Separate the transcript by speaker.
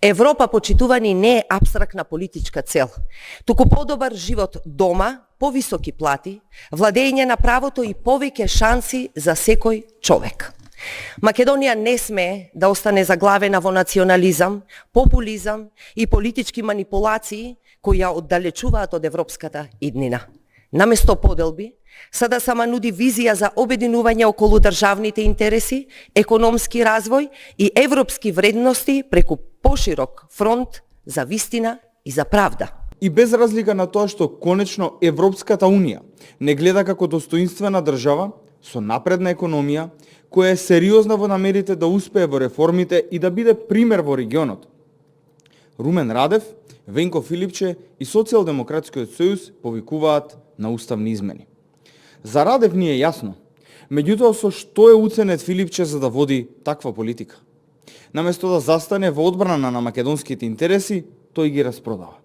Speaker 1: Европа, почитувани, не е апстрактна политичка цел, туку подобар живот дома, повисоки плати, владење на правото и повеќе шанси за секој човек. Македонија не смее да остане заглавена во национализам, популизам и политички манипулации кои ја оддалечуваат од европската иднина. Наместо поделби, сада сама нуди визија за обединување околу државните интереси, економски развој и европски вредности преку поширок фронт за вистина и за правда.
Speaker 2: И без разлика на тоа што конечно Европската Унија не гледа како достоинствена држава со напредна економија, која е сериозна во намерите да успее во реформите и да биде пример во регионот. Румен Радев, Венко Филипче и Социјалдемократскиот сојуз повикуваат на уставни измени. За Радев ни е јасно, меѓутоа со што е уценет Филипче за да води таква политика? Наместо да застане во одбрана на македонските интереси, тој ги распродава.